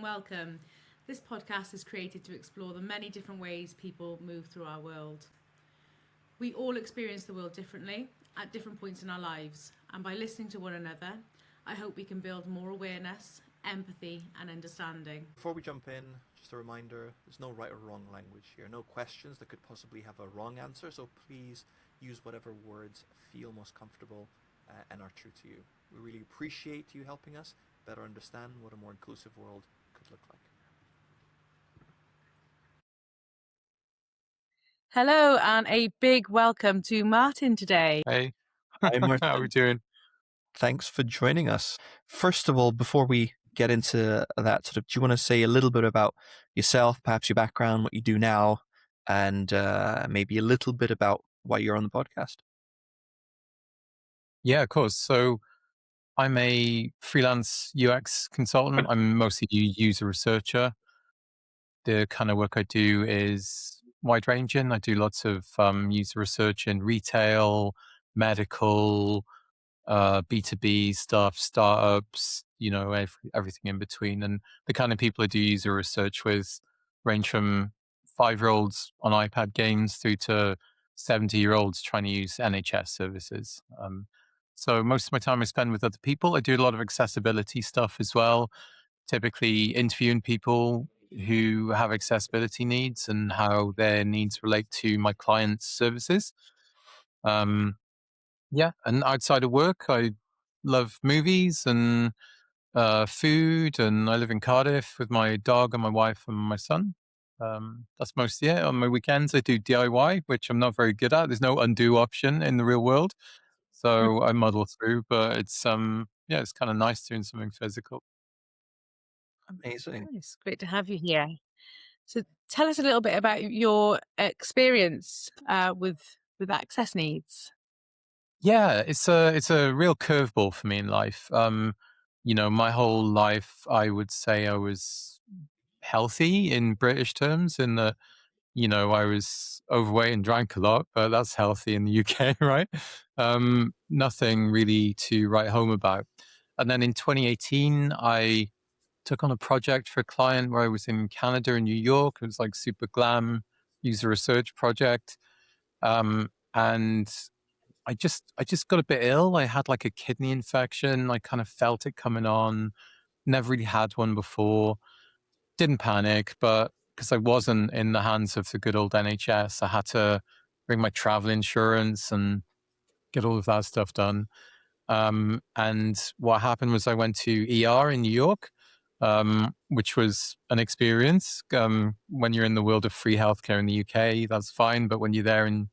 and welcome. This podcast is created to explore the many different ways people move through our world. We all experience the world differently at different points in our lives, and by listening to one another, I hope we can build more awareness, empathy, and understanding. Before we jump in, just a reminder, there's no right or wrong language here, no questions that could possibly have a wrong answer, so please use whatever words feel most comfortable and are true to you. We really appreciate you helping us better understand what a more inclusive world could look like. Hello, and a big welcome to Martyn today. Hey, Hi, Martyn. how are we doing? Thanks for joining us. First of all, before we get into that, do you want to say a little bit about yourself, perhaps your background, what you do now, and maybe a little bit about why you're on the podcast? Yeah, of course. So I'm a freelance UX consultant. I'm mostly a user researcher. The kind of work I do is wide ranging. I do lots of user research in retail, medical, B2B stuff, startups, everything in between. And the kind of people I do user research with range from 5-year-olds on iPad games through to 70-year-olds trying to use NHS services. So most of my time I spend with other people. I do a lot of accessibility stuff as well, typically interviewing people who have accessibility needs and how their needs relate to my clients' services. Yeah, and outside of work, I love movies and food, and I live in Cardiff with my dog and my wife and my son. That's mostly it. On my weekends, I do DIY, which I'm not very good at. There's no undo option in the real world, so I muddle through. But it's it's kind of nice doing something physical. Amazing. It's great to have you here. So, tell us a little bit about your experience with access needs. Yeah, it's a real curveball for me in life. My whole life, I would say I was healthy in British terms, in that I was overweight and drank a lot, but that's healthy in the UK, right? Nothing really to write home about. And then in 2018, I took on a project for a client where I was in Canada and New York. It was like super glam user research project. And I just got a bit ill. I had like a kidney infection. I kind of felt it coming on. Never really had one before. Didn't panic, but because I wasn't in the hands of the good old NHS, I had to bring my travel insurance and get all of that stuff done. And what happened was I went to ER in New York, which was an experience. When you're in the world of free healthcare in the UK, that's fine. But when you're there and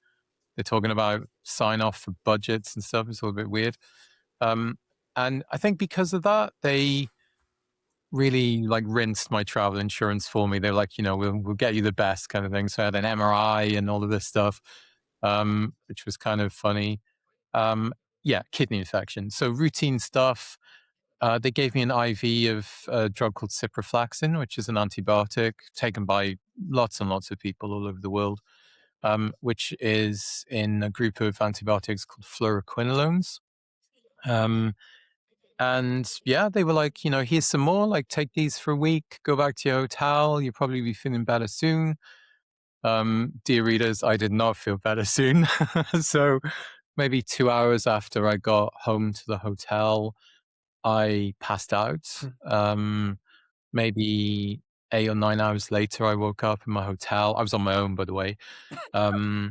they're talking about sign off for budgets and stuff, it's a little bit weird. And I think because of that, they really like rinsed my travel insurance for me. They're like, we'll get you the best kind of thing. So I had an MRI and all of this stuff, which was kind of funny. Kidney infection. So routine stuff. They gave me an IV of a drug called ciprofloxacin, which is an antibiotic taken by lots and lots of people all over the world, which is in a group of antibiotics called fluoroquinolones. And yeah, they were like, here's some more, like take these for a week, go back to your hotel. You'll probably be feeling better soon. Dear readers, I did not feel better soon. So maybe 2 hours after I got home to the hotel, I passed out. Maybe 8 or 9 hours later, I woke up in my hotel. I was on my own, by the way. I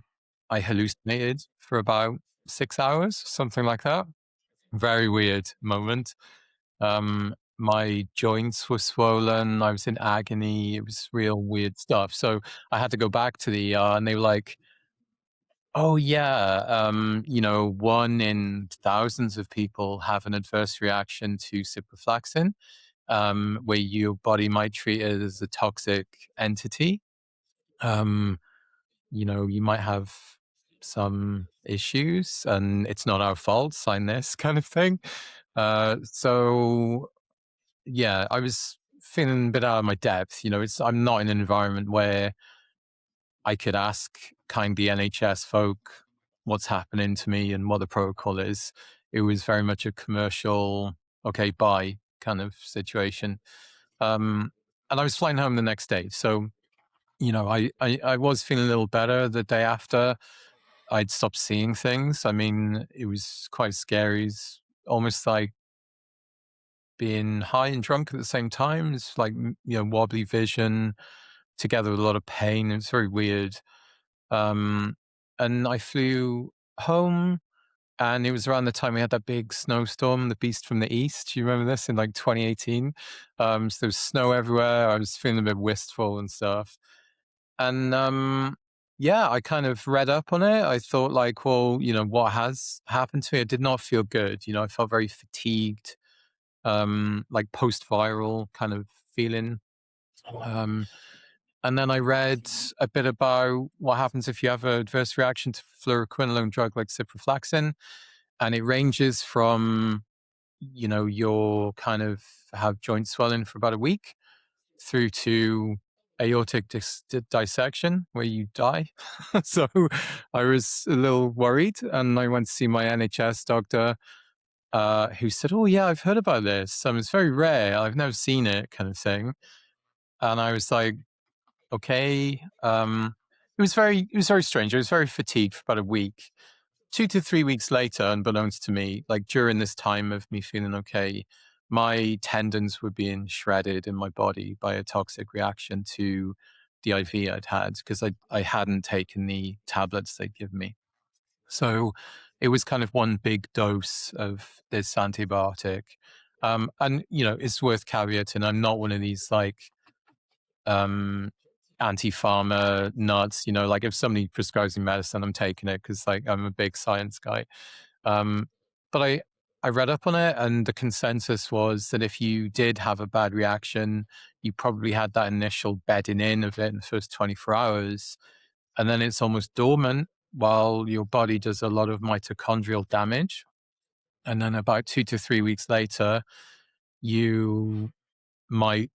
hallucinated for about 6 hours, something like that. Very weird moment. My joints were swollen. I was in agony. It was real weird stuff. So I had to go back to the ER, and they were like, "Oh yeah, 1 in thousands of people have an adverse reaction to ciprofloxacin, where your body might treat it as a toxic entity. You might have some issues, and it's not our fault. Sign this," kind of thing. So yeah, I was feeling a bit out of my depth. I'm not in an environment where I could ask kindly NHS folk what's happening to me and what the protocol is. It was very much a commercial, okay, bye kind of situation. I was flying home the next day. So, I was feeling a little better the day after. I'd stopped seeing things. I mean, it was quite scary. It's almost like being high and drunk at the same time. It's like, wobbly vision together with a lot of pain. It's very weird. And I flew home, and it was around the time we had that big snowstorm, the Beast from the East. Do you remember this in like 2018? So there was snow everywhere. I was feeling a bit wistful and stuff. And yeah, I kind of read up on it. I thought like, well, what has happened to me? It did not feel good. I felt very fatigued, like post-viral kind of feeling. And then I read a bit about what happens if you have an adverse reaction to fluoroquinolone drug like ciprofloxacin. And it ranges from, you'll kind of have joint swelling for about a week through to aortic dissection where you die. So I was a little worried, and I went to see my NHS doctor, who said, "Oh yeah, I've heard about this. It's very rare. I've never seen it," kind of thing. And I was like, "Okay." It was very strange. I was very fatigued for about a week. 2 to 3 weeks later, unbeknownst to me, like during this time of me feeling okay, my tendons were being shredded in my body by a toxic reaction to the IV I'd had, because I hadn't taken the tablets they'd given me. So it was kind of one big dose of this antibiotic. And, it's worth caveating, I'm not one of these like anti-pharma nuts, like if somebody prescribes me medicine, I'm taking it because like I'm a big science guy. But I read up on it, and the consensus was that if you did have a bad reaction, you probably had that initial bedding in of it in the first 24 hours, and then it's almost dormant while your body does a lot of mitochondrial damage. And then about 2 to 3 weeks later, you might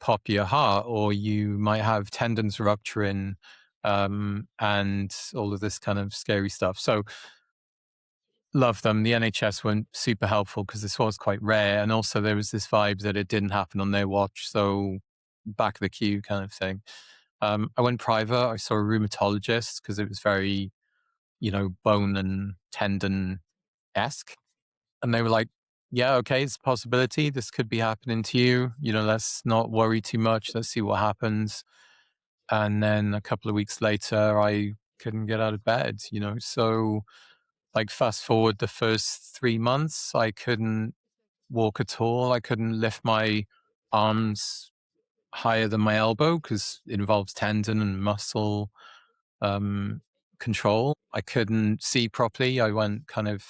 pop your heart, or you might have tendons rupturing, and all of this kind of scary stuff. So love them. The NHS weren't super helpful because this was quite rare. And also there was this vibe that it didn't happen on their watch. So back of the queue kind of thing. I went private. I saw a rheumatologist because it was very, bone and tendon-esque. And they were like, yeah, okay, it's a possibility. This could be happening to you. Let's not worry too much. Let's see what happens. And then a couple of weeks later, I couldn't get out of bed, So like fast forward the first 3 months, I couldn't walk at all. I couldn't lift my arms higher than my elbow because it involves tendon and muscle control. I couldn't see properly. I went kind of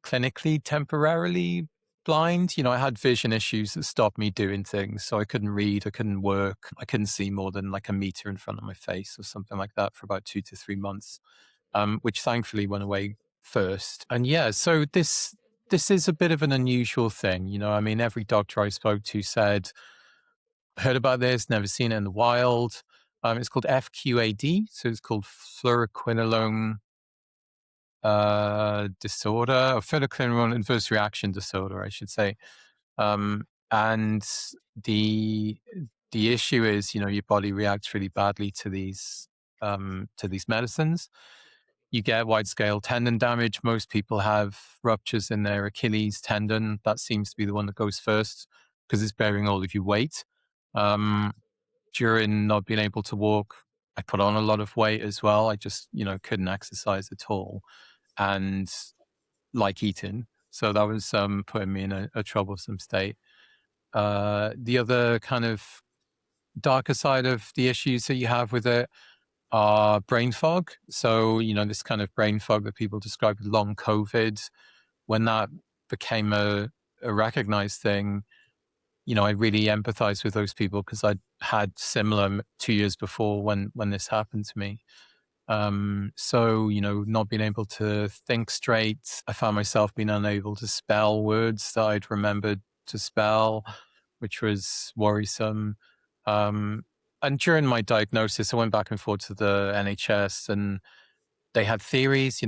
clinically temporarily blind. I had vision issues that stopped me doing things. So I couldn't read, I couldn't work, I couldn't see more than like a meter in front of my face or something like that for about 2 to 3 months, which thankfully went away first. And yeah, so this is a bit of an unusual thing. I mean, every doctor I spoke to said, heard about this, never seen it in the wild. It's called FQAD. So it's called fluoroquinolone disorder, or fluoroquinolone adverse reaction disorder, I should say. And the issue is, your body reacts really badly to these medicines. You get wide scale tendon damage. Most people have ruptures in their Achilles tendon. That seems to be the one that goes first because it's bearing all of your weight. During not being able to walk, I put on a lot of weight as well. I just, couldn't exercise at all, and like eating. So that was putting me in a troublesome state. The other kind of darker side of the issues that you have with it are brain fog. So, this kind of brain fog that people describe with long COVID, when that became a recognized thing, I really empathize with those people because I had similar 2 years before when this happened to me. So, not being able to think straight, I found myself being unable to spell words that I'd remembered to spell, which was worrisome. And during my diagnosis, I went back and forth to the NHS, and they had theories,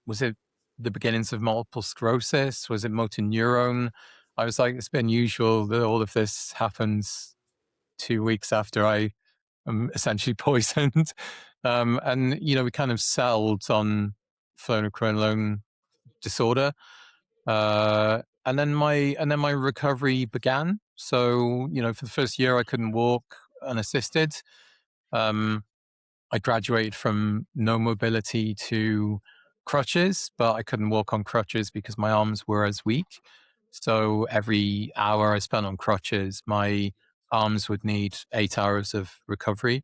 was it the beginnings of multiple sclerosis? Was it motor neuron? I was like, it's a bit unusual that all of this happens 2 weeks after I essentially poisoned. And, we kind of settled on phonochronolone disorder. And then my recovery began. So, for the first year, I couldn't walk unassisted. I graduated from no mobility to crutches, but I couldn't walk on crutches because my arms were as weak. So every hour I spent on crutches, my arms would need 8 hours of recovery.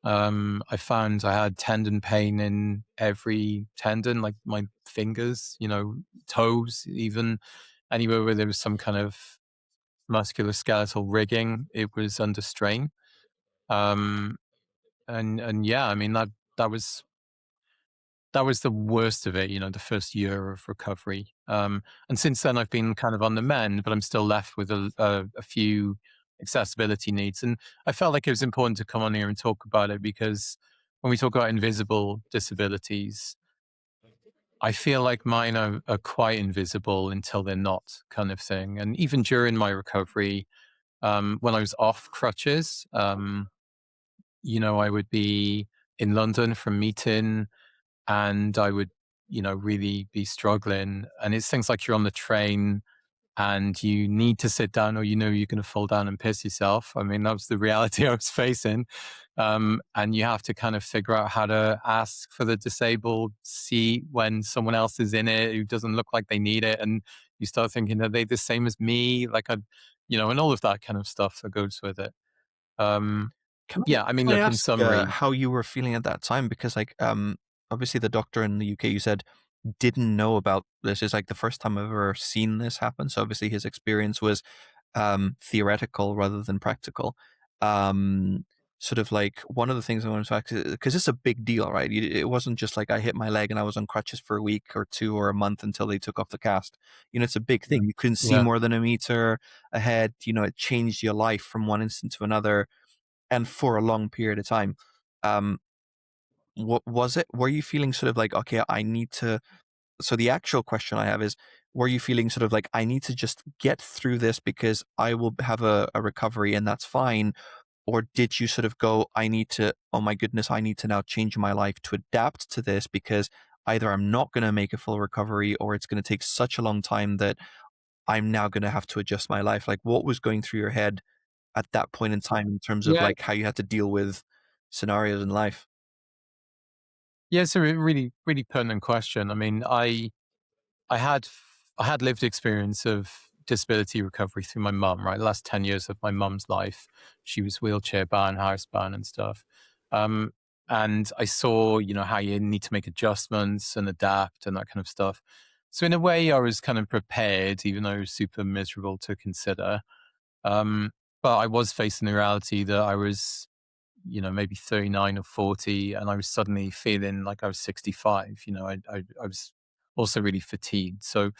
I found I had tendon pain in every tendon, like my fingers, toes, even anywhere where there was some kind of musculoskeletal rigging, it was under strain. Um, and yeah, I mean that was that was the worst of it, the first year of recovery. And since then, I've been kind of on the mend, but I'm still left with a few accessibility needs. And I felt like it was important to come on here and talk about it because when we talk about invisible disabilities, I feel like mine are quite invisible until they're not, kind of thing. And even during my recovery, when I was off crutches, I would be in London for a meeting and I would, really be struggling. And it's things like you're on the train and you need to sit down or you're going to fall down and piss yourself. I mean, that was the reality I was facing. And you have to kind of figure out how to ask for the disabled seat when someone else is in it who doesn't look like they need it. And you start thinking, are they the same as me? And all of that kind of stuff that goes with it. Um, yeah, I mean, Can I look, in ask summary, how you were feeling at that time? Because obviously the doctor in the UK you said didn't know about this. Is like the first time I've ever seen this happen. So obviously his experience was theoretical rather than practical. Sort of like one of the things I wanted to ask, because it's a big deal, right? It wasn't just like I hit my leg and I was on crutches for a week or two or a month until they took off the cast. It's a big thing. You couldn't see yeah. more than a meter ahead. It changed your life from one instant to another and for a long period of time. What was it? Were you feeling sort of like, okay, I need to? So the actual question I have is, were you feeling sort of like, I need to just get through this because I will have a recovery and that's fine? Or did you sort of go, I need to, oh my goodness, I need to now change my life to adapt to this because either I'm not going to make a full recovery or it's going to take such a long time that I'm now going to have to adjust my life? Like, what was going through your head at that point in time in terms of Yeah. like how you had to deal with scenarios in life? Yeah, it's a really, really pertinent question. I mean, I had I had lived experience of disability recovery through my mum, right? The last 10 years of my mum's life, she was wheelchair bound, housebound and stuff. Um, and I saw, how you need to make adjustments and adapt and that kind of stuff. So in a way, I was kind of prepared, even though it was super miserable to consider. Um, but I was facing the reality that I was, maybe 39 or 40, and I was suddenly feeling like I was 65. I was also really fatigued. So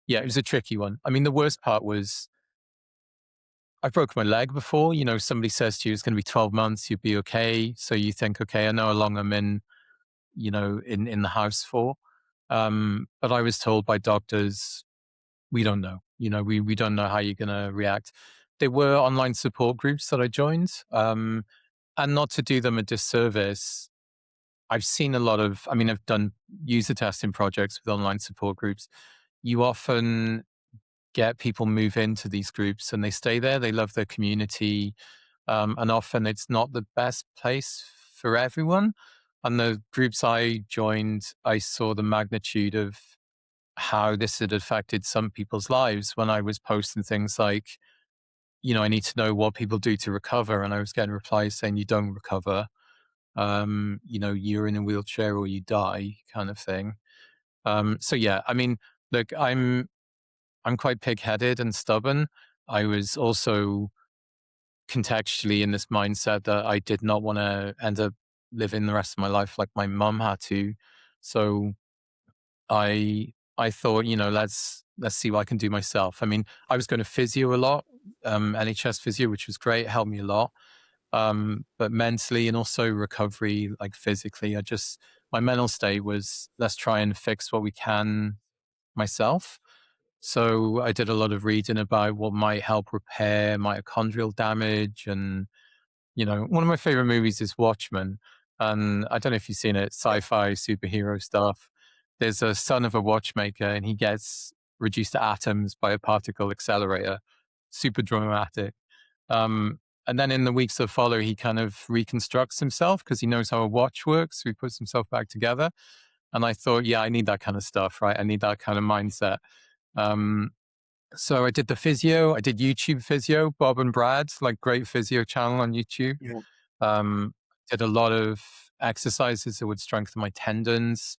yeah, it was a tricky one. I mean, the worst part was I broke my leg before. Somebody says to you, it's going to be 12 months, you'll be okay. So you think, okay, I know how long I'm in, in the house for. But I was told by doctors, we don't know. We don't know how you're going to react. There were online support groups that I joined. And not to do them a disservice, I've seen a lot of, I mean, I've done user testing projects with online support groups. You often get people move into these groups and they stay there. They love their community. And often it's not the best place for everyone. And the groups I joined, I saw the magnitude of how this had affected some people's lives when I was posting things like, I need to know what people do to recover. And I was getting replies saying, you don't recover. You're in a wheelchair or you die, kind of thing. So yeah, I mean, look, I'm quite pig-headed and stubborn. I was also contextually in this mindset that I did not want to end up living the rest of my life like my mum had to. So I thought, let's see what I can do myself. I mean, I was going to physio a lot, NHS physio, which was great, it helped me a lot. But mentally and also recovery, like physically, my mental state was, let's try and fix what we can myself. So I did a lot of reading about what might help repair mitochondrial damage. And, one of my favorite movies is Watchmen. And I don't know if you've seen it, Yep. sci-fi superhero stuff. There's a son of a watchmaker and he gets reduced to atoms by a particle accelerator. Super dramatic. And then in the weeks that follow, he kind of reconstructs himself because he knows how a watch works. So he puts himself back together. And I thought, yeah, I need that kind of stuff, right? I need that kind of mindset. Um, so I did the physio. I did YouTube physio, Bob and Brad's, like great physio channel on YouTube. Yeah. Um, did a lot of exercises that would strengthen my tendons.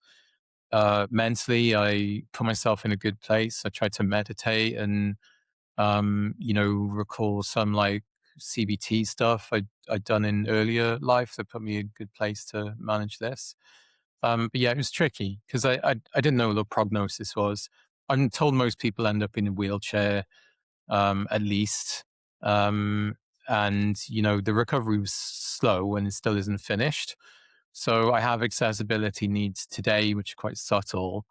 Mentally, I put myself in a good place. I tried to meditate and, recall some like CBT stuff I'd done in earlier life that put me in a good place to manage this. But yeah, it was tricky because I didn't know what the prognosis was. I'm told most people end up in a wheelchair, at least. Um, and, the recovery was slow and it still isn't finished. So I have accessibility needs today, which are quite subtle.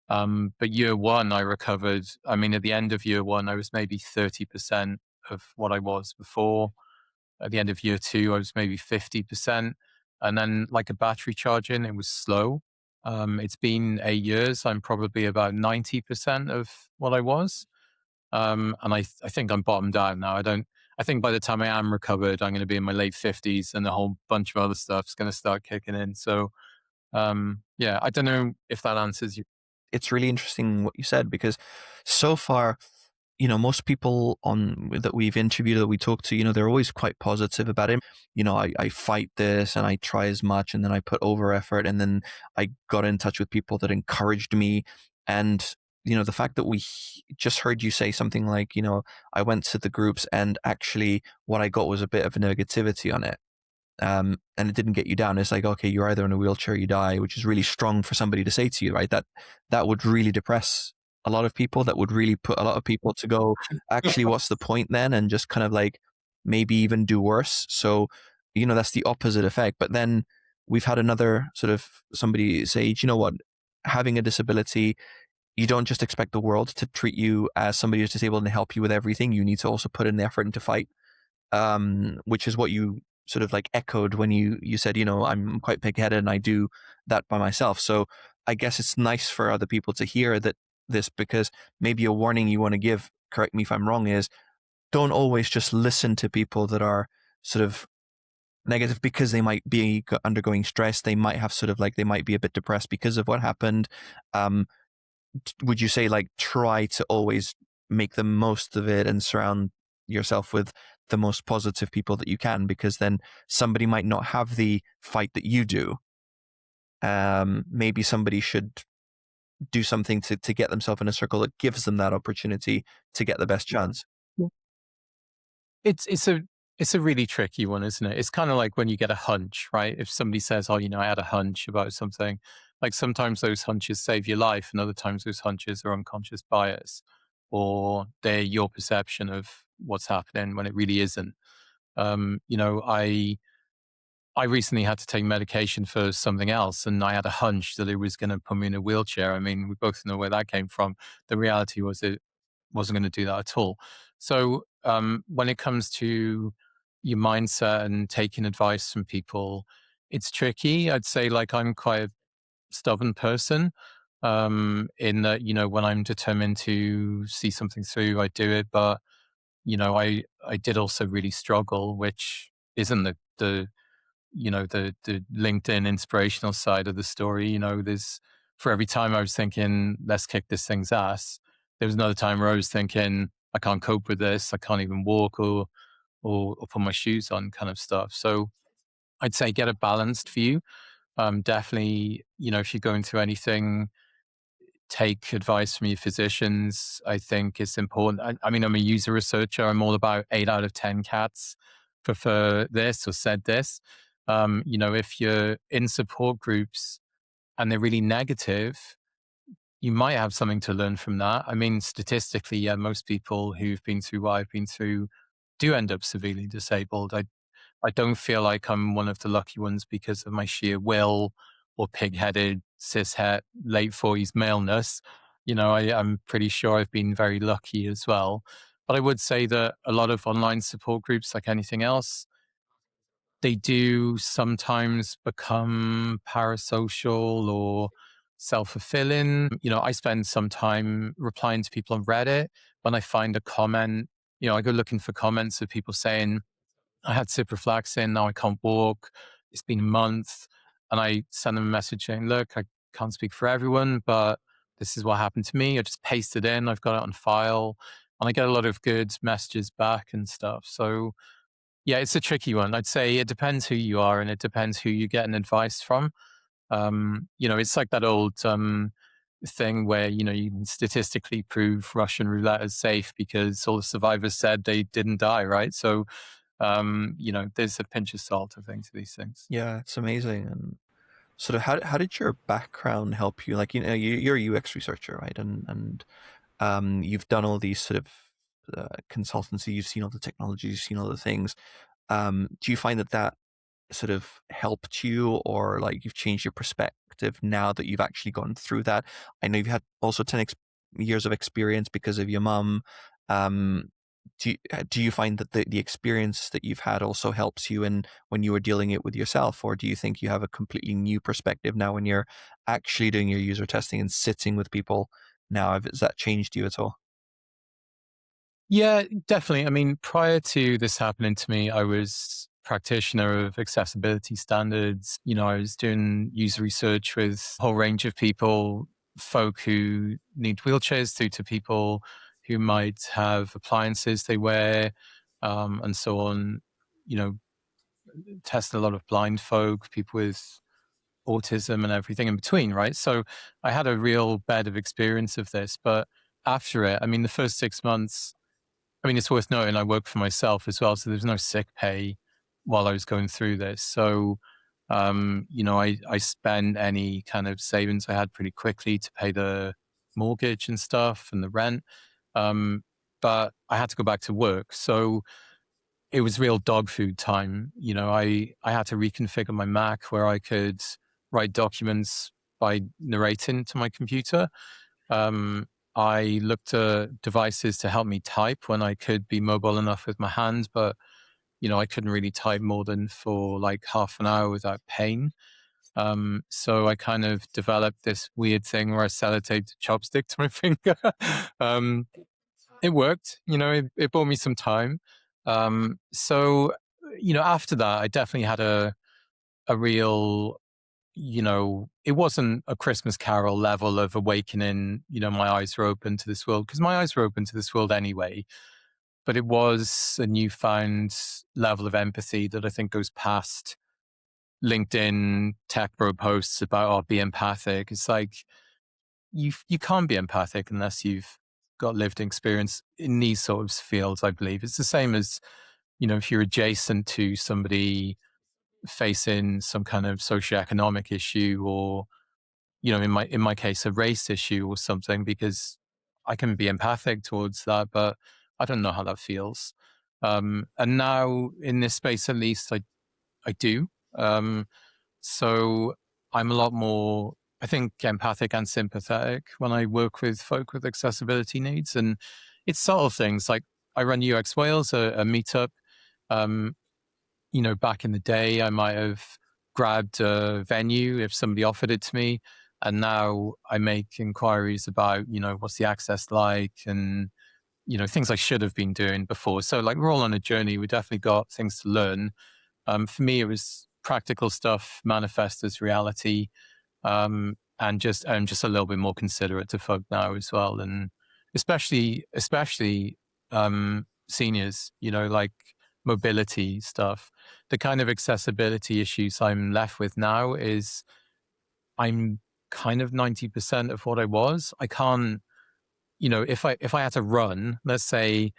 But year one, I recovered. I mean, at the end of year one, I was maybe 30% of what I was before. At the end of year two, I was maybe 50%. And then, like a battery charging, it was slow. It's been 8 years. I'm probably about 90% of what I was. And I think I'm bottomed out now. I think by the time I am recovered, I'm going to be in my late 50s and a whole bunch of other stuff's going to start kicking in. So, yeah, I don't know if that answers you. It's really interesting what you said, because so far, most people that we've interviewed, that we talk to, they're always quite positive about it. I fight this and I try as much, and then I put over effort, and then I got in touch with people that encouraged me. And, the fact that we just heard you say something like, I went to the groups and actually what I got was a bit of a negativity on it. And it didn't get you down. It's like, okay, you're either in a wheelchair or you die, which is really strong for somebody to say to you, right? That would really depress a lot of people. That would really put a lot of people to go, actually, what's the point then? And just kind of like maybe even do worse. So, that's the opposite effect. But then we've had another sort of somebody say, you know what, having a disability, you don't just expect the world to treat you as somebody who's disabled and help you with everything. You need to also put in the effort and to fight, which is what you sort of like echoed when you said, I'm quite pig-headed and I do that by myself. So I guess it's nice for other people to hear this, because maybe a warning you want to give, correct me if I'm wrong, is don't always just listen to people that are sort of negative, because they might be undergoing stress. They might have sort of like, they might be a bit depressed because of what happened. Would you say like try to always make the most of it and surround yourself with the most positive people that you can, because then somebody might not have the fight that you do. Maybe somebody should do something to get themselves in a circle that gives them that opportunity to get the best chance. Yeah. It's a really tricky one, isn't it? It's kind of like when you get a hunch, right? If somebody says, "Oh, I had a hunch about something," like sometimes those hunches save your life, and other times those hunches are unconscious bias, or they're your perception of what's happening when it really isn't. I recently had to take medication for something else, and I had a hunch that it was going to put me in a wheelchair. I mean, we both know where that came from. The reality was it wasn't going to do that at all. So when it comes to your mindset and taking advice from people, it's tricky. I'd say like I'm quite a stubborn person, in that, when I'm determined to see something through, I do it. But, I did also really struggle, which isn't the LinkedIn inspirational side of the story. There's, for every time I was thinking, let's kick this thing's ass, there was another time where I was thinking, I can't cope with this. I can't even walk or put my shoes on, kind of stuff. So I'd say get a balanced view. Definitely, if you're going through anything, take advice from your physicians. I think it's important. I mean, I'm a user researcher. I'm all about 8 out of 10 cats prefer this or said this. If you're in support groups and they're really negative, you might have something to learn from that. I mean, statistically, yeah, most people who've been through what I've been through do end up severely disabled. I don't feel like I'm one of the lucky ones because of my sheer will or pig-headed, cishet, late 40s maleness. I'm pretty sure I've been very lucky as well. But I would say that a lot of online support groups, like anything else, they do sometimes become parasocial or self-fulfilling. I spend some time replying to people on Reddit. When I find a comment, I go looking for comments of people saying, I had ciprofloxacin, now I can't walk. It's been a month. And I send them a message saying, look, I can't speak for everyone, but this is what happened to me. I just paste it in, I've got it on file. And I get a lot of good messages back and stuff. So yeah, it's a tricky one. I'd say it depends who you are and it depends who you get an advice from. It's like that old thing where, you can statistically prove Russian roulette is safe because all the survivors said they didn't die, right? So, there's a pinch of salt, I think, to these things. Yeah, it's amazing. And sort of how did your background help you? Like, you're a UX researcher, right? And you've done all these sort of consultancy, you've seen all the technology, you've seen all the things. Do you find that sort of helped you, or like you've changed your perspective now that you've actually gone through that? I know you've had also 10 years of experience because of your mum. Um, do you find that the experience that you've had also helps you in when you were dealing it with yourself, or do you think you have a completely new perspective now when you're actually doing your user testing and sitting with people now? Has that changed you at all? Yeah, definitely. I mean, prior to this happening to me, I was practitioner of accessibility standards. I was doing user research with a whole range of people, folk who need wheelchairs through to people who might have appliances they wear, and so on. You know, Tested a lot of blind folk, people with autism and everything in between, right? So I had a real bed of experience of this. But after it, I mean, the first 6 months, I mean, it's worth noting I work for myself as well, so there's no sick pay while I was going through this. So, I spent any kind of savings I had pretty quickly to pay the mortgage and stuff and the rent. Um, but I had to go back to work. So it was real dog food time. I had to reconfigure my Mac where I could write documents by narrating to my computer. Um, I looked at devices to help me type when I could be mobile enough with my hands, but I couldn't really type more than for like half an hour without pain. So I kind of developed this weird thing where I sellotaped a chopstick to my finger. um, it worked, it bought me some time. So, after that, I definitely had a real, it wasn't a Christmas Carol level of awakening, my eyes were open to this world, because my eyes were open to this world anyway. But it was a newfound level of empathy that I think goes past LinkedIn tech bro posts about, oh, be empathic. It's like, you can't be empathic unless you've got lived experience in these sort of fields, I believe. It's the same as, if you're adjacent to somebody facing some kind of socioeconomic issue, or in my case, a race issue or something, because I can be empathic towards that, but I don't know how that feels. And now in this space, at least, I do. So I'm a lot more, I think, empathic and sympathetic when I work with folk with accessibility needs. And it's subtle things like I run UX Wales, a meetup. Um, Back in the day, I might have grabbed a venue if somebody offered it to me. And now I make inquiries about, what's the access like, and, things I should have been doing before. So like, we're all on a journey. We definitely got things to learn. For me, it was practical stuff manifest as reality. And just I'm just a little bit more considerate to folk now as well. And especially seniors, like mobility stuff. The kind of accessibility issues I'm left with now is I'm kind of 90% of what I was. I can't, if I had to run, let's say,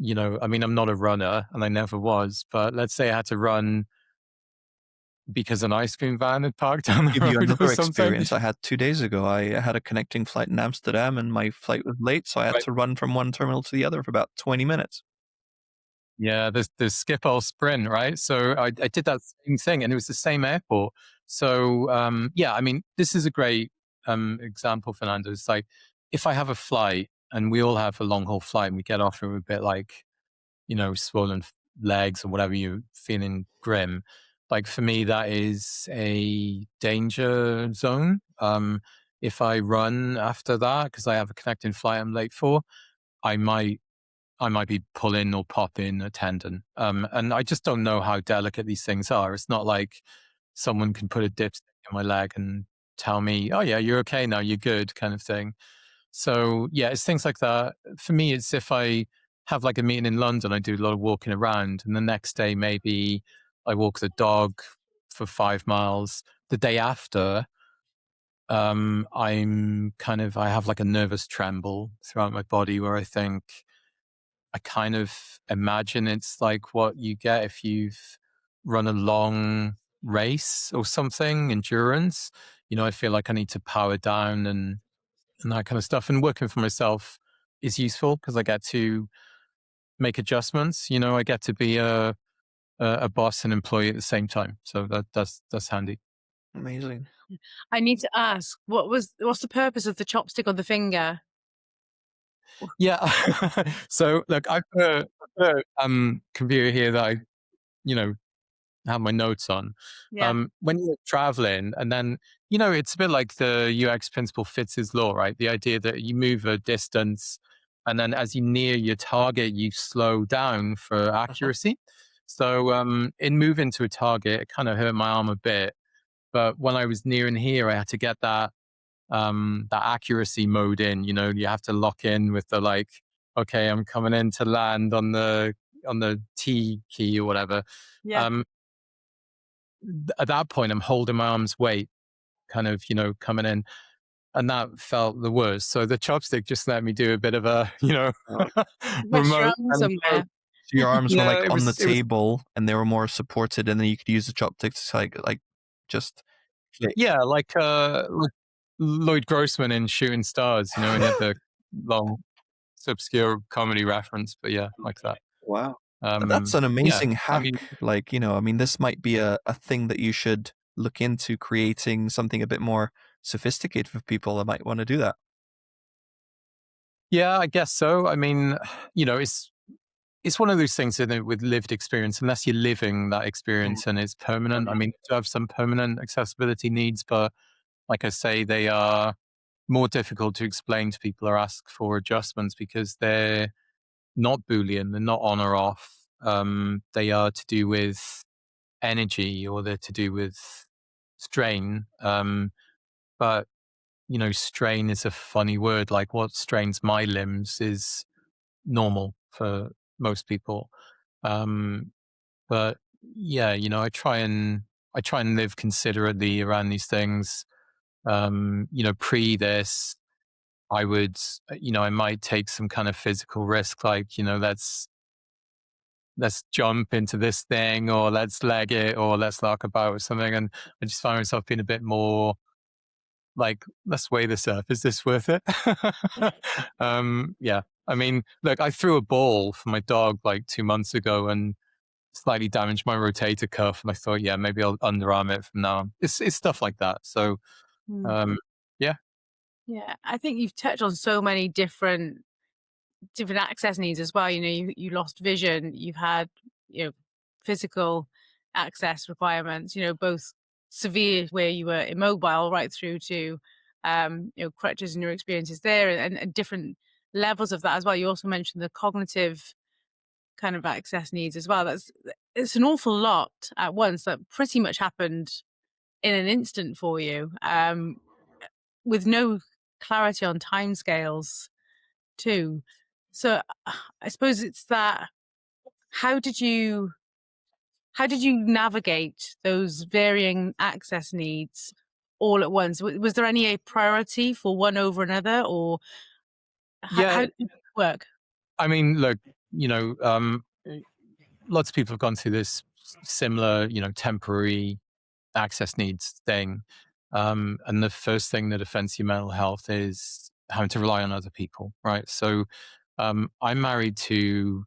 I mean, I'm not a runner and I never was, but let's say I had to run because an ice cream van had parked down the Give you road or another something. experience I had 2 days ago. I had a connecting flight in Amsterdam and my flight was late, so I had Right. to run from one terminal to the other for about 20 minutes. Yeah, there's Schiphol Sprint, right? So I did that same thing, and it was the same airport. So yeah, I mean, this is a great example, Fernando. It's like, if I have a flight, and we all have a long haul flight, and we get off and we're a bit like, swollen legs or whatever, you're feeling grim. Like for me, that is a danger zone. If I run after that because I have a connecting flight I'm late for, I might be pulling or popping a tendon. And I just don't know how delicate these things are. It's not like someone can put a dipstick in my leg and tell me, "Oh yeah, you're okay now, you're good," kind of thing. So yeah, it's things like that. For me, it's if I have like a meeting in London, I do a lot of walking around, and the next day maybe I walk the dog for 5 miles. The day after, I have like a nervous tremble throughout my body where I kind of imagine it's like what you get if you've run a long race or something, endurance. I feel like I need to power down and that kind of stuff. And working for myself is useful because I get to make adjustments. I get to be a boss and employee at the same time. So that's handy. Amazing. I need to ask, what's the purpose of the chopstick on the finger? Yeah. So look, I've got a computer here that I, you know, have my notes on. Yeah. When you're traveling, and then it's a bit like the UX principle fits his law, right? The idea that you move a distance, and then as you near your target, you slow down for Uh-huh. accuracy. So in moving to a target, it kind of hurt my arm a bit, but when I was nearing here, I had to get that accuracy mode in. You have to lock in with the like, okay, I'm coming in to land on the T key or whatever. Yeah. Um, at that point, I'm holding my arm's weight, kind of, coming in, and that felt the worst. So the chopstick just let me do a bit of a, Oh. Rest your remote arm kind of flow. somewhere. So your arms were Yeah, like it on the was, it was, table and they were more supported, and then you could use the chopsticks to like just flick. yeah, like Lloyd Grossman in Shooting Stars, and he had the long, it's obscure comedy reference, but yeah, like that. Wow. That's an Yeah, amazing I hack. mean, Like, this might be a thing that you should look into, creating something a bit more sophisticated for people that might want to do that. yeah, I guess so. I mean, it's one of those things, isn't it, with lived experience, unless you're living that experience and it's permanent. I mean, you do have some permanent accessibility needs, but like I say, they are more difficult to explain to people or ask for adjustments because they're not Boolean, they're not on or off. They are to do with energy or they're to do with strain. But strain is a funny word. Like what strains my limbs is normal for most people. Um, but yeah, I try and live considerately around these things. Pre this, I might take some kind of physical risk, like, let's jump into this thing or let's leg it or let's lark about or something. And I just find myself being a bit more like, let's weigh this up. Is this worth it? Yeah. I mean, look, I threw a ball for my dog like 2 months ago and slightly damaged my rotator cuff. And I thought, yeah, maybe I'll underarm it from now on. It's stuff like that. So, Mm. yeah. Yeah. I think you've touched on so many different access needs as well. You lost vision, you've had, physical access requirements, both severe where you were immobile right through to, crutches and your experiences there and different levels of that as well. You also mentioned the cognitive kind of access needs as well. It's an awful lot at once that pretty much happened in an instant for you, with no clarity on timescales too. So I suppose it's that. How did you navigate those varying access needs all at once? Was there any priority for one over another, or how Yeah. did it work? I mean, look, lots of people have gone through this similar, temporary access needs thing. And the first thing that affects your mental health is having to rely on other people, right? So I'm married to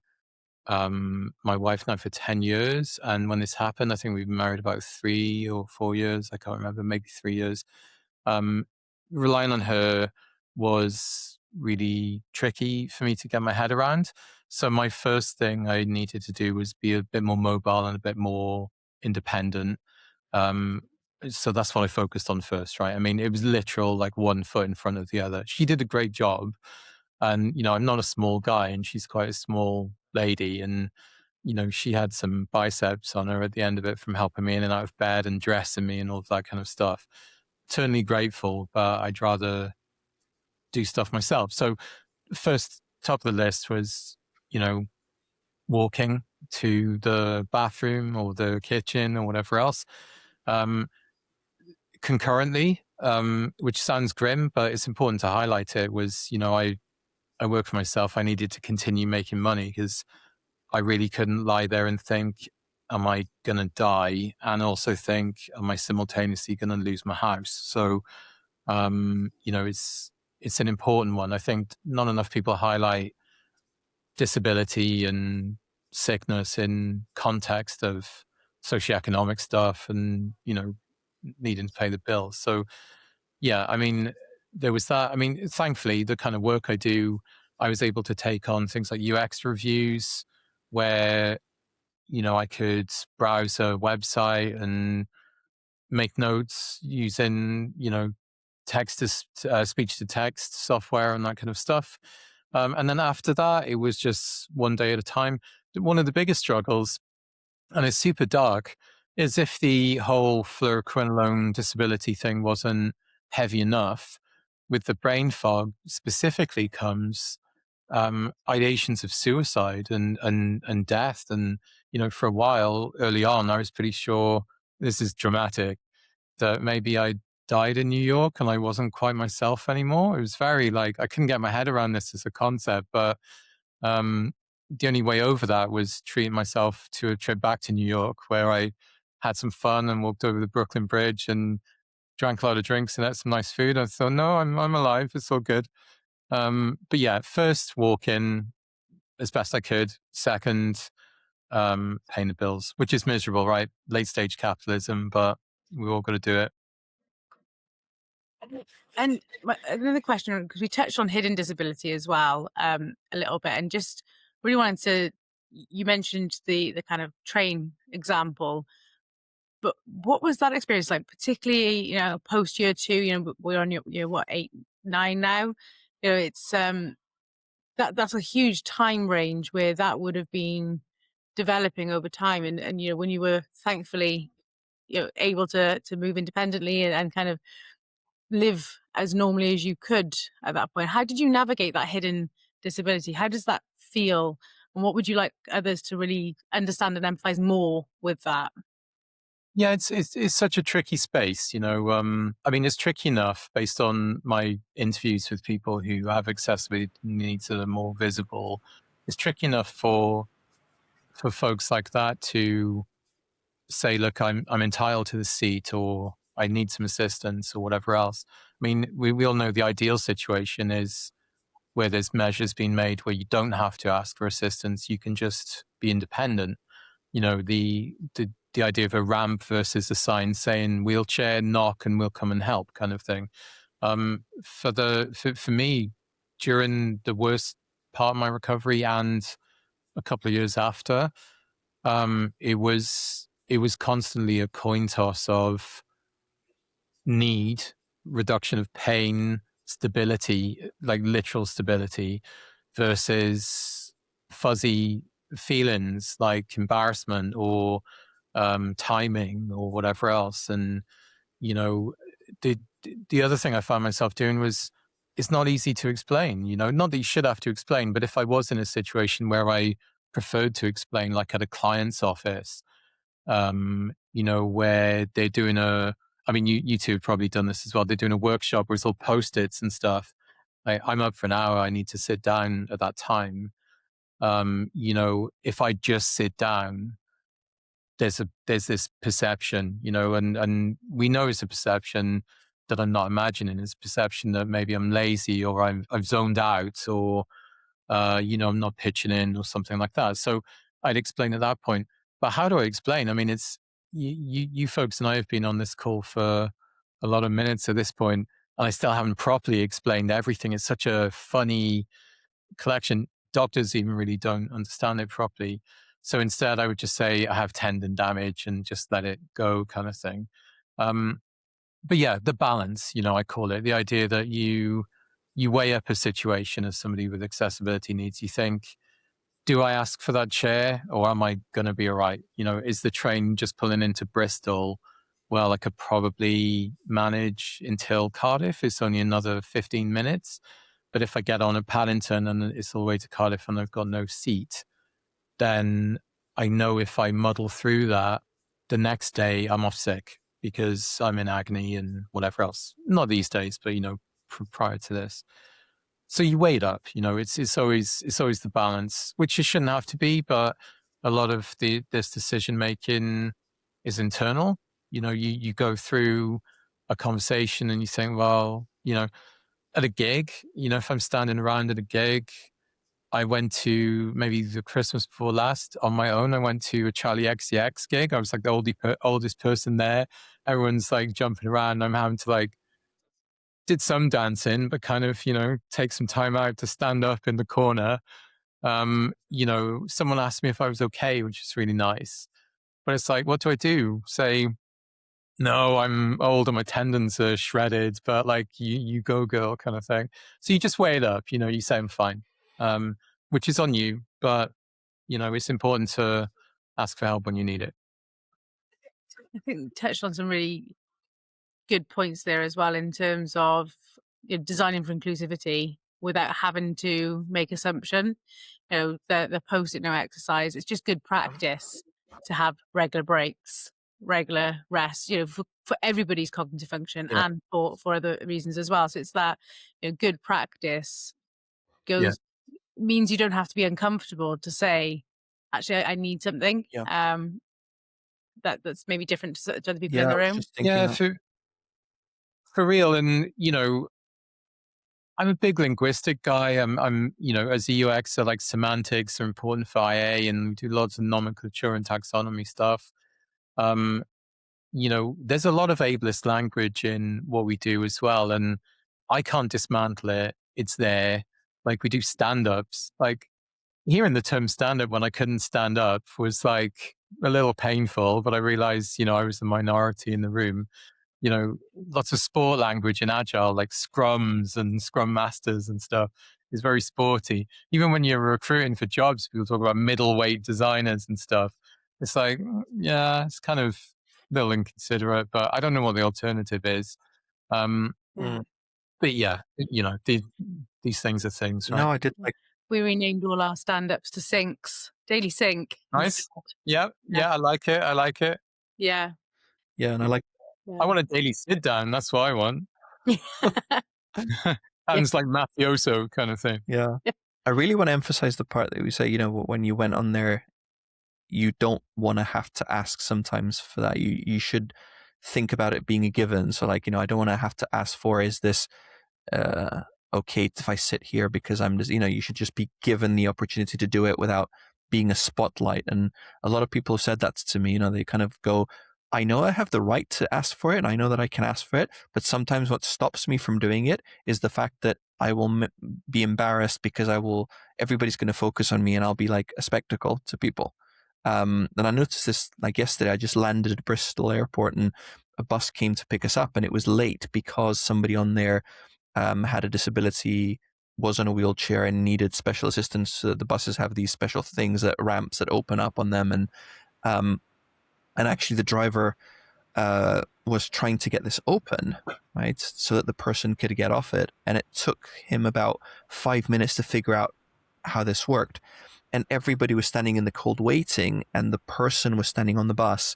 my wife now for 10 years. And when this happened, I think we've been married about 3 or 4 years. I can't remember, maybe 3 years. Um, Relying on her was really tricky for me to get my head around. So my first thing I needed to do was be a bit more mobile and a bit more independent. Um, so that's what I focused on first, right? I mean, it was literal, like one foot in front of the other. She did a great job. And, I'm not a small guy and she's quite a small lady. And, she had some biceps on her at the end of it from helping me in and out of bed and dressing me and all of that kind of stuff. Eternally grateful, but I'd rather do stuff myself. So first top of the list was, walking to the bathroom or the kitchen or whatever else. Concurrently, which sounds grim, but it's important to highlight it, was, I work for myself. I needed to continue making money because I really couldn't lie there and think, am I going to die? And also think, am I simultaneously going to lose my house? So, it's an important one. I think not enough people highlight disability and sickness in context of socioeconomic stuff and, needing to pay the bills. So, yeah, I mean, there was that. I mean, thankfully, the kind of work I do, I was able to take on things like UX reviews where, I could browse a website and make notes using, text to speech to text software and that kind of stuff. And then after that, it was just one day at a time. One of the biggest struggles, and it's super dark, is if the whole fluoroquinolone disability thing wasn't heavy enough, with the brain fog specifically comes ideations of suicide and death. And, for a while early on, I was pretty sure, this is dramatic, that maybe I died in New York and I wasn't quite myself anymore. It was very I couldn't get my head around this as a concept, but the only way over that was treating myself to a trip back to New York where I had some fun and walked over the Brooklyn Bridge and drank a lot of drinks and ate some nice food. I thought, no, I'm alive. It's all good. But yeah, first walk in as best I could. Second, paying the bills, which is miserable, right? Late stage capitalism, but we all got to do it. And another question, because we touched on hidden disability as well, a little bit, and just really wanted to. You mentioned the kind of train example, but what was that experience like, particularly post year 2? We're on year what, 8, 9 now. It's that's a huge time range where that would have been developing over time, and when you were thankfully able to move independently and kind of live as normally as you could at that point. How did you navigate that hidden disability? How does that feel? And what would you like others to really understand and empathize more with that? Yeah, it's such a tricky space, I mean, it's tricky enough based on my interviews with people who have accessibility needs that are more visible. It's tricky enough for folks like that to say, look, I'm entitled to the seat, or I need some assistance, or whatever else. I mean, we all know the ideal situation is where there's measures being made where you don't have to ask for assistance. You can just be independent. The idea of a ramp versus a sign saying wheelchair, knock, and we'll come and help kind of thing. For me, during the worst part of my recovery and a couple of years after, it was constantly a coin toss of need, reduction of pain, stability, like literal stability, versus fuzzy feelings like embarrassment or timing or whatever else. And the the other thing I found myself doing was, it's not easy to explain. Not that you should have to explain, but if I was in a situation where I preferred to explain, like at a client's office, where they're doing I mean, you two have probably done this as well. They're doing a workshop where it's all Post-its and stuff. I'm up for an hour. I need to sit down at that time. If I just sit down, there's this perception, and we know it's a perception that I'm not imagining. It's a perception that maybe I'm lazy, or I've zoned out, or I'm not pitching in, or something like that. So I'd explain at that point. But how do I explain? I mean, it's you folks and I have been on this call for a lot of minutes at this point. and I still haven't properly explained everything. It's such a funny collection. Doctors even really don't understand it properly. So instead, I would just say I have tendon damage and just let it go, kind of thing. But yeah, the balance, I call it the idea that you weigh up a situation as somebody with accessibility needs. You think, do I ask for that chair or am I going to be all right? Is the train just pulling into Bristol? Well, I could probably manage until Cardiff. It's only another 15 minutes. But if I get on at Paddington and it's all the way to Cardiff and I've got no seat, then I know if I muddle through that, the next day I'm off sick because I'm in agony and whatever else. Not these days, but prior to this. So you weigh it up. It's always the balance, which it shouldn't have to be, but a lot of this decision making is internal. You go through a conversation and you think, well, at a gig, if I'm standing around at a gig, I went to maybe the Christmas before last on my own. I went to a Charlie XCX gig. I was like the oldest person there. Everyone's like jumping around. I'm having to did some dancing, but kind of, take some time out to stand up in the corner. Someone asked me if I was okay, which is really nice. But it's like, what do I do? Say, no, I'm old and my tendons are shredded, but you go girl kind of thing. So you just weigh it up, you say I'm fine, which is on you, but it's important to ask for help when you need it. I think you touched on some really good points there as well in terms of designing for inclusivity without having to make assumption. The post-it note exercise, it's just good practice to have regular breaks, regular rest, for everybody's cognitive function and for other reasons as well. So it's that good practice means you don't have to be uncomfortable to say, actually, I need something. That's maybe different to other people in the room. For real. And I'm a big linguistic guy. I'm as a UX, like semantics are important for IA, and we do lots of nomenclature and taxonomy stuff. There's a lot of ableist language in what we do as well, and I can't dismantle it. It's there. Like we do stand-ups. Like hearing the term stand-up when I couldn't stand up was like a little painful, but I realized, I was the minority in the room. Lots of sport language in Agile, like scrums and scrum masters and stuff is very sporty. Even when you're recruiting for jobs, people talk about middleweight designers and stuff. It's like, it's kind of a little inconsiderate, but I don't know what the alternative is. But yeah, these things are things, right? No, I did we renamed all our stand-ups to syncs. Daily sync. Nice. Yeah, I like it. Yeah. Yeah, and I like. I want a daily sit down. That's what I want. Sounds like mafioso kind of thing. Yeah. I really want to emphasize the part that we say, when you went on there, you don't want to have to ask sometimes for that. You should think about it being a given. So I don't want to have to ask for, is this okay if I sit here because I'm just, you should just be given the opportunity to do it without being a spotlight. And a lot of people have said that to me. They kind of go, I know I have the right to ask for it and I know that I can ask for it, but sometimes what stops me from doing it is the fact that I will be embarrassed because everybody's going to focus on me and I'll be like a spectacle to people. And I noticed this yesterday. I just landed at Bristol airport and a bus came to pick us up and it was late because somebody on there had a disability, was on a wheelchair and needed special assistance. The buses have these special things, ramps that open up on them, and actually the driver was trying to get this open, right, so that the person could get off it, and it took him about 5 minutes to figure out how this worked. And everybody was standing in the cold waiting, and the person was standing on the bus,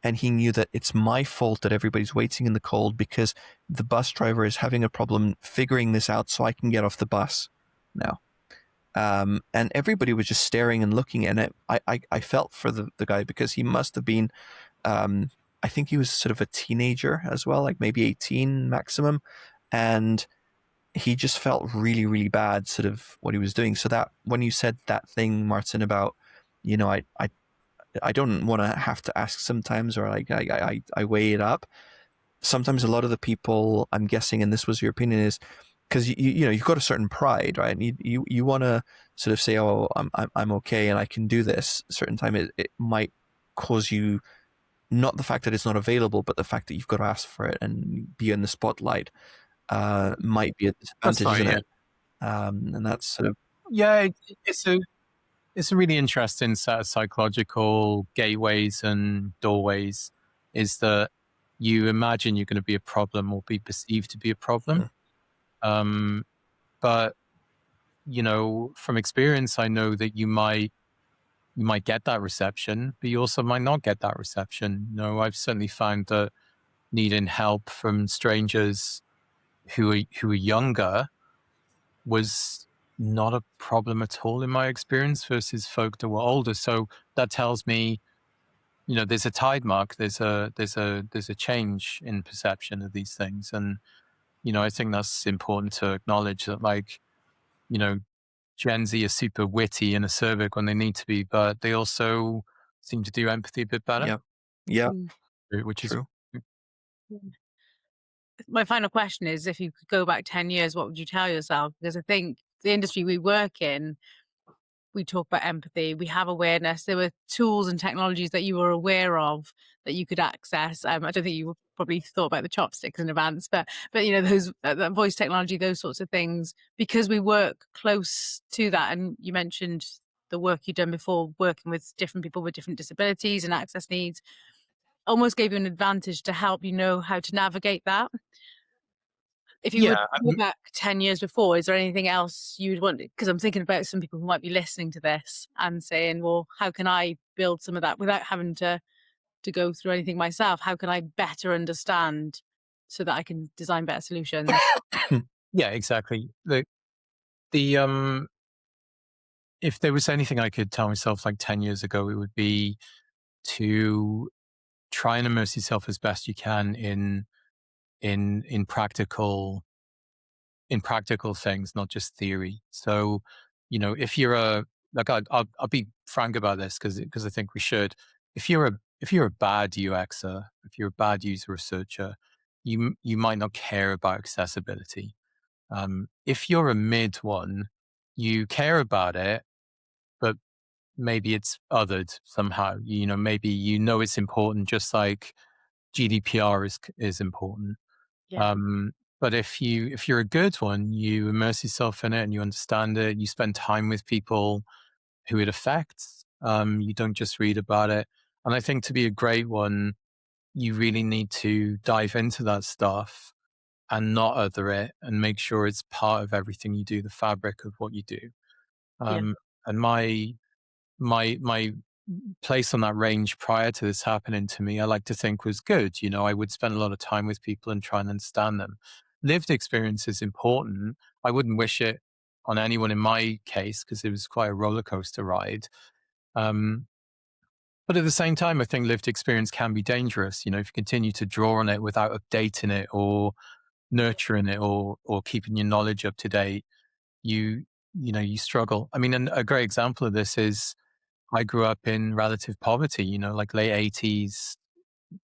and he knew that it's my fault that everybody's waiting in the cold because the bus driver is having a problem figuring this out so I can get off the bus now. And everybody was just staring and looking at it. I felt for the guy because he must have been, I think he was sort of a teenager as well, like maybe 18 maximum. And he just felt really, really bad sort of what he was doing. So that when you said that thing, Martyn, about, I don't want to have to ask sometimes, or I weigh it up. sometimes a lot of the people, I'm guessing, and this was your opinion, is because you know, you've got a certain pride, right? And you want to sort of say, oh, I'm okay and I can do this. A certain time it might cause you, not the fact that it's not available, but the fact that you've got to ask for it and be in the spotlight might be a That's disadvantage, right. isn't Yeah. it? And that's sort of Yeah. It's a really interesting set of psychological gateways and doorways. Is that you imagine you're going to be a problem or be perceived to be a problem. mm, Um, but you know, from experience, I know that you might get that reception, but you also might not get that reception. You know, I've certainly found that needing help from strangers who are younger was not a problem at all in my experience versus folk that were older. So that tells me, you know, there's a tide mark, there's a change in perception of these things. And, you know, I think that's important to acknowledge that, like, you know, Gen Z are super witty and acerbic when they need to be, but they also seem to do empathy a bit better, yeah, yeah, Mm. which is true. My final question is, if you could go back 10 years, what would you tell yourself? Because I think the industry we work in, we talk about empathy, we have awareness. There were tools and technologies that you were aware of that you could access. I don't think you probably thought about the chopsticks in advance, but you know, those that voice technology, those sorts of things, because we work close to that. And you mentioned the work you've done before, working with different people with different disabilities and access needs, almost gave you an advantage to help you know how to navigate that. If you would yeah. go back 10 years before, is there anything else you would want? Because I'm thinking about some people who might be listening to this and saying, well, how can I build some of that without having to go through anything myself? How can I better understand so that I can design better solutions? Yeah, exactly. The if there was anything I could tell myself like 10 years ago, it would be to try and immerse yourself as best you can in practical in practical things, not just theory. So, you know, if you're a like, I'll be frank about this because I think we should. If you're a bad UXer, if you're a bad user researcher, you might not care about accessibility. If you're a mid one, you care about it, but maybe it's othered somehow. You know, maybe you know it's important, just like GDPR is important. Yeah, Um, but if you're a good one, you immerse yourself in it and you understand it. You spend time with people who it affects. You don't just read about it. And I think to be a great one, you really need to dive into that stuff and not other it and make sure it's part of everything you do, the fabric of what you do. yeah, And my place on that range prior to this happening to me, I like to think was good. You know, I would spend a lot of time with people and try and understand them. Lived experience is important. I wouldn't wish it on anyone in my case because it was quite a roller coaster ride. Um, but at the same time, I think lived experience can be dangerous. You know, if you continue to draw on it without updating it or nurturing it or keeping your knowledge up to date, you you know you struggle. I mean, and a great example of this is I grew up in relative poverty, you know, like late 80s,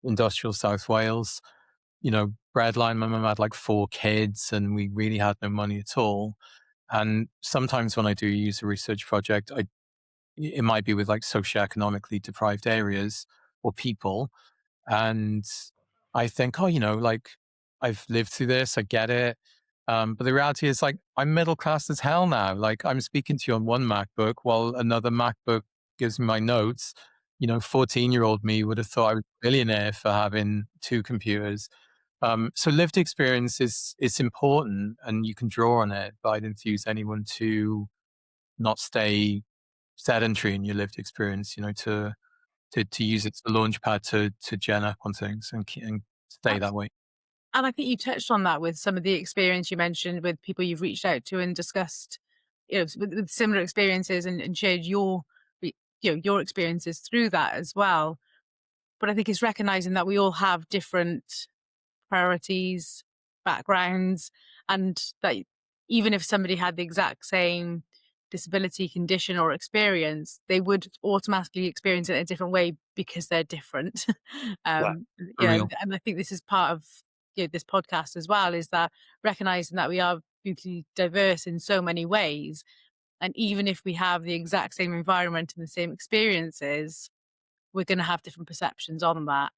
industrial South Wales, you know, breadline. My mum had like 4 kids and we really had no money at all. And sometimes when I do a user research project, it might be with like socioeconomically deprived areas or people. And I think, oh, you know, like I've lived through this, I get it. But the reality is, like, I'm middle class as hell now. Like, I'm speaking to you on one MacBook while another MacBook gives me my notes. You know, 14-year-old me would have thought I was a billionaire for having 2 computers. So lived experience is it's important and you can draw on it, but I'd enthuse anyone to not stay sedentary in your lived experience, you know, to use it as a launch pad to gen up on things and stay that way. and I think you touched on that with some of the experience you mentioned with people you've reached out to and discussed, you know, with similar experiences and shared you know, your experiences through that as well. But I think it's recognizing that we all have different priorities, backgrounds, and that even if somebody had the exact same disability, condition, or experience, they would automatically experience it in a different way because they're different. Yeah, You for know, real. and I think this is part of, you know, this podcast as well, is that recognizing that we are beautifully diverse in so many ways, and even if we have the exact same environment and the same experiences, we're going to have different perceptions on that.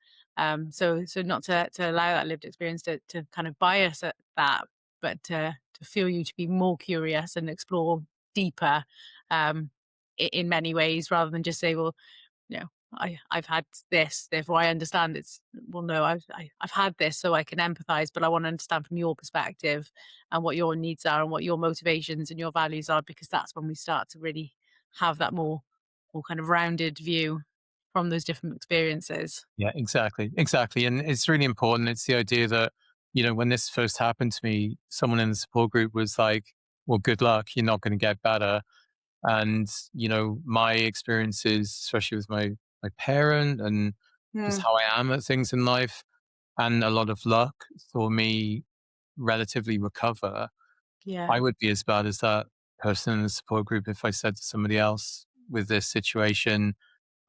So not to allow that lived experience to kind of bias at that, but to feel you to be more curious and explore deeper, in many ways, rather than just say, well, you know, I've had this, therefore I understand. It's, well, no, I've had this, so I can empathize, but I want to understand from your perspective and what your needs are and what your motivations and your values are, because that's when we start to really have that more kind of rounded view from those different experiences. Yeah, exactly, exactly, and it's really important. It's the idea that, when this first happened to me, someone in the support group was like, "Well, good luck. You're not going to get better." And my experiences, especially with my parent and just Mm, how I am at things in life, and a lot of luck saw me relatively recover. yeah, I would be as bad as that person in the support group if I said to somebody else with this situation,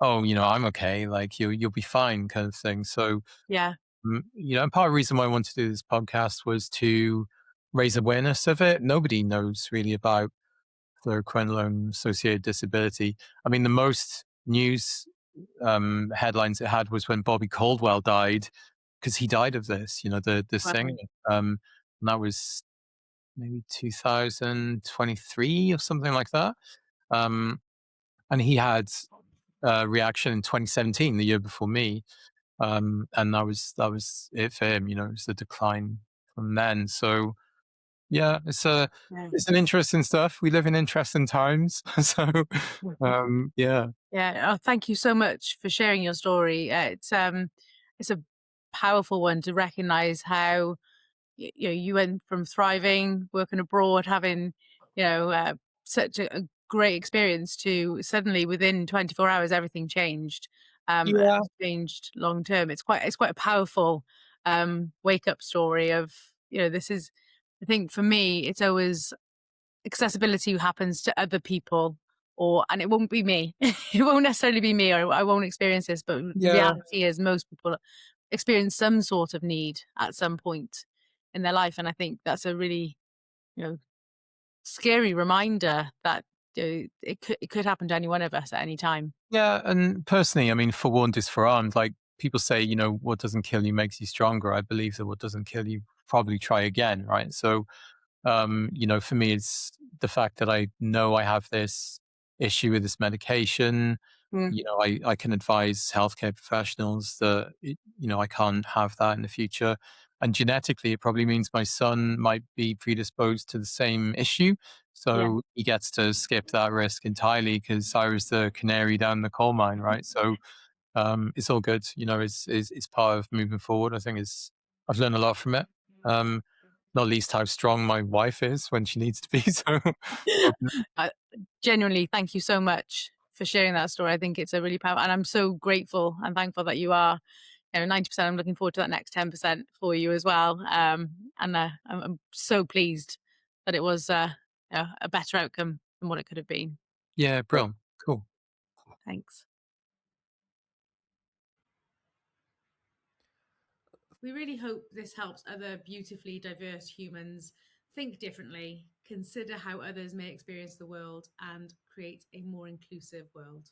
"Oh, I'm okay. Like you'll be fine," kind of thing. So, yeah, and part of the reason why I wanted to do this podcast was to raise awareness of it. Nobody knows really about scleroquinolone associated disability. I mean, the most news headlines it had was when Bobby Caldwell died, because he died of this. The singer, wow, um, and that was maybe 2023 or something like that. Um, and he had a reaction in 2017, the year before me, and that was it for him. It was the decline from then. So yeah, yeah. it's an interesting stuff. We live in interesting times. So yeah. Yeah. Oh, thank you so much for sharing your story. It's a powerful one to recognize how, you know, you went from thriving, working abroad, having, you know, such a great experience, to suddenly within 24 hours everything changed, Yeah. changed long term. It's quite a powerful wake up story of, you know, this is, I think for me it's always accessibility happens to other people, or, and it won't be me. It won't necessarily be me, or I won't experience this, but the Yeah. reality is most people experience some sort of need at some point in their life. And I think that's a really, you know, scary reminder that it could happen to any one of us at any time. Yeah. And personally, I mean, for warned is forearmed. Like people say, what doesn't kill you makes you stronger. I believe that what doesn't kill you probably try again, right? So for me, it's the fact that I know I have this issue with this medication. Mm, I can advise healthcare professionals that, I can't have that in the future. And genetically, it probably means my son might be predisposed to the same issue. yeah. So he gets to skip that risk entirely because I was the canary down the coal mine, right? So it's all good. It's part of moving forward. I think I've learned a lot from it. Um, not least how strong my wife is when she needs to be. So, all good. uh, Genuinely, thank you so much for sharing that story. I think it's a really powerful, and I'm so grateful and thankful that you are, you know, 90%. I'm looking forward to that next 10% for you as well. And I'm so pleased that it was, you know, a better outcome than what it could have been. Yeah, brilliant. Cool. Thanks. We really hope this helps other beautifully diverse humans think differently, consider how others may experience the world, and create a more inclusive world.